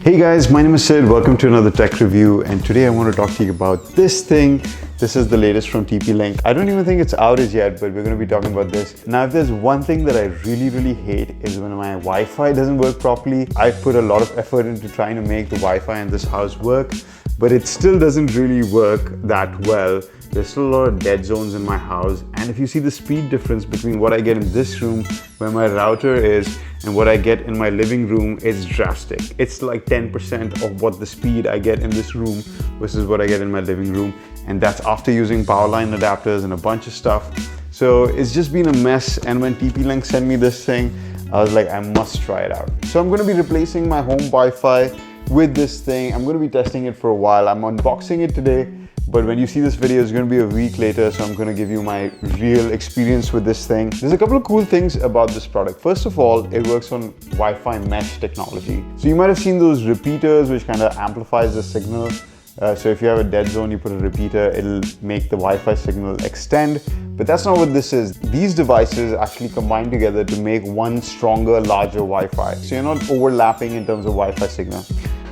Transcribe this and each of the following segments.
Hey guys, my name is Sid. Welcome to another tech review, and today I want to talk to you about this thing. This is the latest from TP-Link. I don't even think it's out as yet, but we're going to be talking about this. Now, if there's one thing that I really hate is when my Wi-Fi doesn't work properly. I've put a lot of effort into trying to make the Wi-Fi in this house work, but it still doesn't really work that well. There's still a lot of dead zones in my house, and if you see the speed difference between what I get in this room where my router is and what I get in my living room, it's drastic. It's like 10% of what the speed I get in this room versus what I get in my living room, and that's after using power line adapters and a bunch of stuff. So it's just been a mess, and when TP-Link sent me this thing, I was like, I must try it out. So I'm going to be replacing my home Wi-Fi with this thing. I'm going to be testing it for a while. I'm unboxing it today, but when you see this video, it's going to be a week later, so I'm going to give you my real experience with this thing. There's a couple of cool things about this product. First of all, it works on Wi-Fi mesh technology. So you might have seen those repeaters which kind of amplifies the signal. So if you have a dead zone, you put a repeater, it'll make the Wi-Fi signal extend. But that's not what this is. These devices actually combine together to make one stronger, larger Wi-Fi. So you're not overlapping in terms of Wi-Fi signal.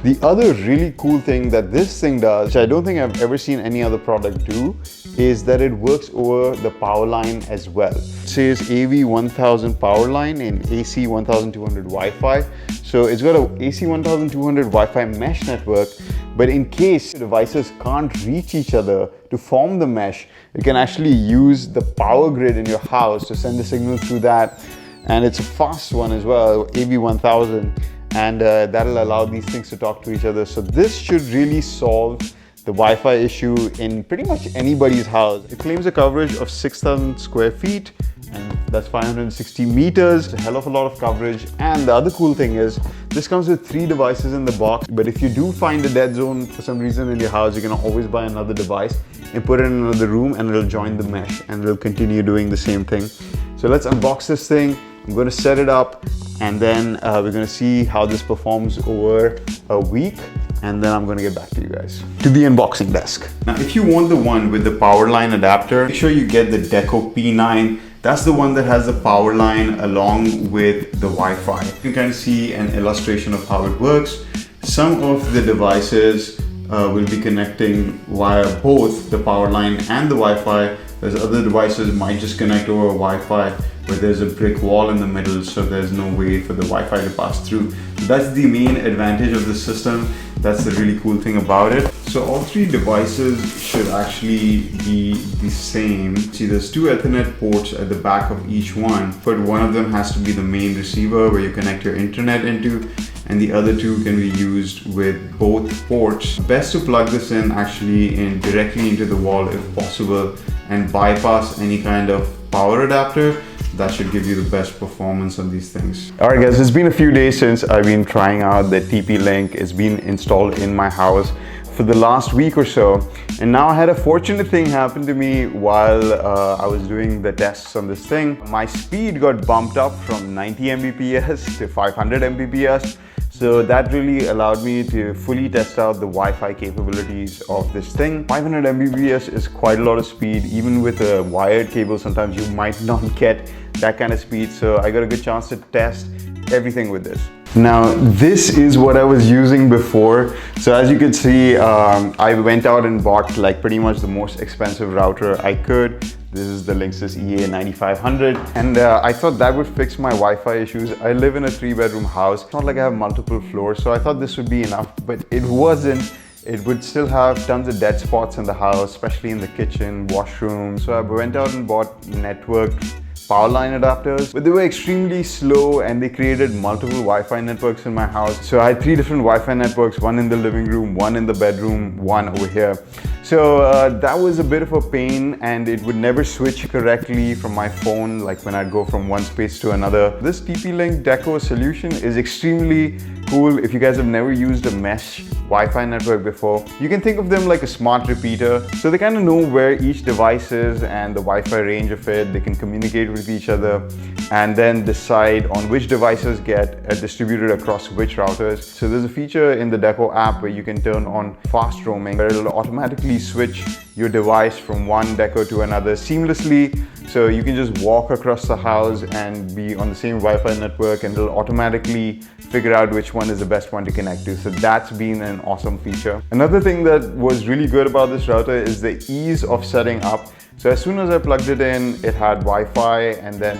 The other really cool thing that this thing does, which I don't think I've ever seen any other product do, is that it works over the power line as well. It says AV1000 power line and AC1200 Wi-Fi. So it's got a AC1200 Wi-Fi mesh network, but in case devices can't reach each other to form the mesh, you can actually use the power grid in your house to send the signal through that. And it's a fast one as well, AV1000. And that'll allow these things to talk to each other. So this should really solve the Wi-Fi issue in pretty much anybody's house. It claims a coverage of 6,000 square feet, and that's 560 meters. It's a hell of a lot of coverage. And the other cool thing is, this comes with 3 devices in the box, but if you do find a dead zone for some reason in your house, you can always buy another device and put it in another room, and it'll join the mesh and it'll continue doing the same thing. So let's unbox this thing. I'm going to set it up, and then we're going to see how this performs over a week, and then I'm going to get back to you guys. To the unboxing desk. Now, if you want the one with the power line adapter, make sure you get the Deco P9. That's the one that has the power line along with the Wi-Fi. You can kind of see an illustration of how it works. Some of the devices will be connecting via both the power line and the Wi-Fi. There's other devices might just connect over Wi-Fi, but there's a brick wall in the middle, so there's no way for the Wi-Fi to pass through. That's the main advantage of the system. That's the really cool thing about it. So all 3 devices should actually be the same. See, there's 2 Ethernet ports at the back of each one, but one of them has to be the main receiver where you connect your internet into, and the other 2 can be used with both ports. Best to plug this in actually directly into the wall if possible, and bypass any kind of power adapter. That should give you the best performance on these things. All right guys, it's been a few days since I've been trying out the TP-Link. It's been installed in my house for the last week or so. And now I had a fortunate thing happen to me while I was doing the tests on this thing. My speed got bumped up from 90 Mbps to 500 Mbps. So that really allowed me to fully test out the Wi-Fi capabilities of this thing. 500 Mbps is quite a lot of speed. Even with a wired cable, sometimes you might not get that kind of speed. So I got a good chance to test everything with this. Now, this is what I was using before. So as you can see, I went out and bought like pretty much the most expensive router I could. This is the Linksys EA9500, and I thought that would fix my Wi-Fi issues. I live in a 3-bedroom house. It's not like I have multiple floors, so I thought this would be enough, but it wasn't. It would still have tons of dead spots in the house, especially in the kitchen, washroom. So I went out and bought networked power line adapters, but they were extremely slow and they created multiple Wi-Fi networks in my house. So I had 3 different Wi-Fi networks, one in the living room, one in the bedroom, one over here. So that was a bit of a pain, and it would never switch correctly from my phone, like when I'd go from one space to another. This TP-Link Deco solution is extremely cool. If you guys have never used a mesh Wi-Fi network before, you can think of them like a smart repeater. So they kind of know where each device is and the Wi-Fi range of it. They can communicate with each other and then decide on which devices get distributed across which routers. So there's a feature in the Deco app where you can turn on fast roaming, where it'll automatically switch your device from one Deco to another seamlessly. So you can just walk across the house and be on the same Wi-Fi network, and it'll automatically figure out which one is the best one to connect to. So that's been an awesome feature. Another thing that was really good about this router is the ease of setting up. So as soon as I plugged it in, it had Wi-Fi, and then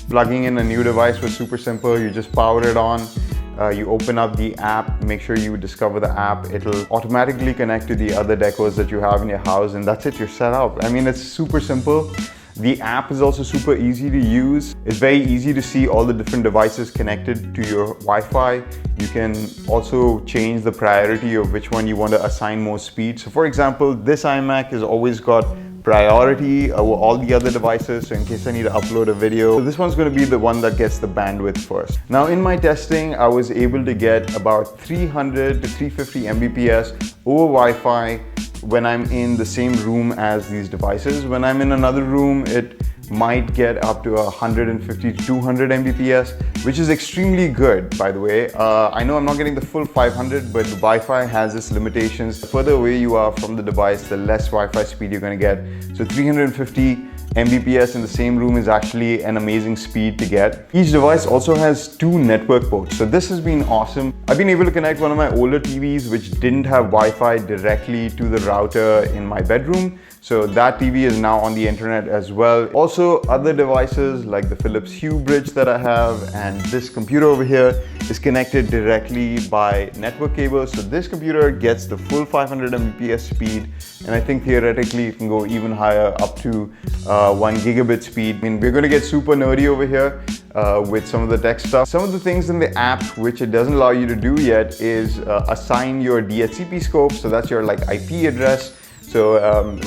plugging in a new device was super simple. You just power it on. You open up the app, make sure you discover the app. It'll automatically connect to the other decos that you have in your house, and that's it, you're set up. I mean, it's super simple. The app is also super easy to use. It's very easy to see all the different devices connected to your Wi-Fi. You can also change the priority of which one you want to assign more speed. So for example, this iMac has always got priority over all the other devices, so in case I need to upload a video, this one's going to be the one that gets the bandwidth first. Now in my testing, I was able to get about 300 to 350 Mbps over Wi-Fi when I'm in the same room as these devices. When I'm in another room, it might get up to 150 to 200 Mbps, which is extremely good, by the way. I know I'm not getting the full 500, but the Wi-Fi has its limitations. The further away you are from the device, the less Wi-Fi speed you're going to get. So 350 Mbps in the same room is actually an amazing speed to get. Each device also has 2 network ports, so this has been awesome. I've been able to connect one of my older TVs which didn't have Wi-Fi directly to the router in my bedroom. So that TV is now on the internet as well. Also, other devices like the Philips Hue bridge that I have, and this computer over here is connected directly by network cable. So this computer gets the full 500 Mbps speed, and I think theoretically it can go even higher, up to 1 gigabit speed. I mean, we're going to get super nerdy over here with some of the tech stuff. Some of the things in the app which it doesn't allow you to do yet is assign your DHCP scope. So that's your like IP address. So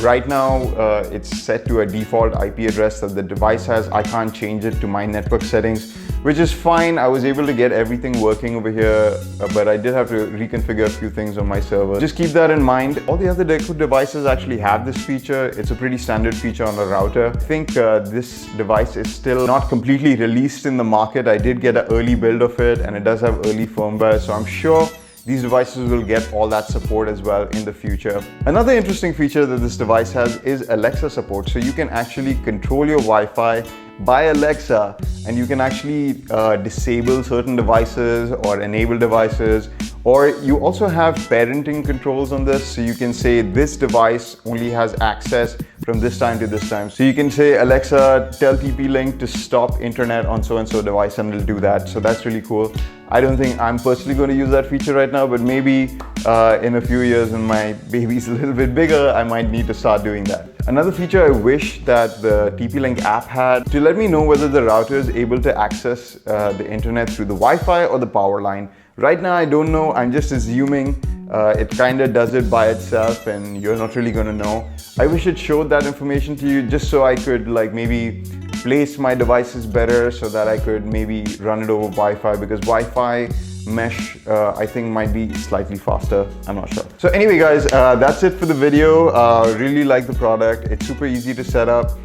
right now it's set to a default IP address that the device has. I can't change it to my network settings, which is fine. I was able to get everything working over here, but I did have to reconfigure a few things on my server. Just keep that in mind. All the other Deco devices actually have this feature. It's a pretty standard feature on a router. I think this device is still not completely released in the market. I did get an early build of it, and it does have early firmware, so I'm sure these devices will get all that support as well in the future. Another interesting feature that this device has is Alexa support. So you can actually control your Wi-Fi by Alexa, and you can actually disable certain devices or enable devices. Or you also have parenting controls on this, so you can say this device only has access from this time to this time. So you can say, Alexa, tell TP-Link to stop internet on so-and-so device, and it'll do that. So that's really cool. I don't think I'm personally going to use that feature right now, but maybe in a few years when my baby's a little bit bigger, I might need to start doing that. Another feature I wish that the TP-Link app had to let me know whether the router is able to access the internet through the Wi-Fi or the power line. Right now, I don't know. I'm just assuming it kind of does it by itself, and you're not really going to know. I wish it showed that information to you just so I could like maybe place my devices better, so that I could maybe run it over Wi-Fi, because Wi-Fi mesh I think might be slightly faster. I'm not sure. So anyway guys, that's it for the video. Really like the product. It's super easy to set up.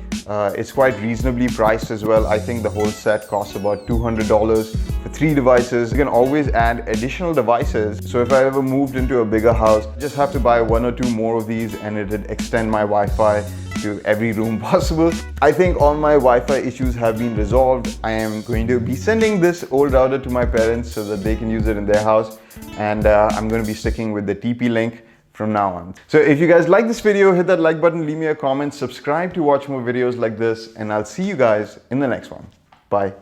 It's quite reasonably priced as well. I think the whole set costs about $200 for 3 devices. You can always add additional devices. So if I ever moved into a bigger house, I just have to buy 1 or 2 more of these, and it'd extend my Wi-Fi to every room possible. I think all my Wi-Fi issues have been resolved. I am going to be sending this old router to my parents so that they can use it in their house, and I'm going to be sticking with the TP-Link from now on. So if you guys like this video, hit that like button, leave me a comment, subscribe to watch more videos like this, and I'll see you guys in the next one. Bye.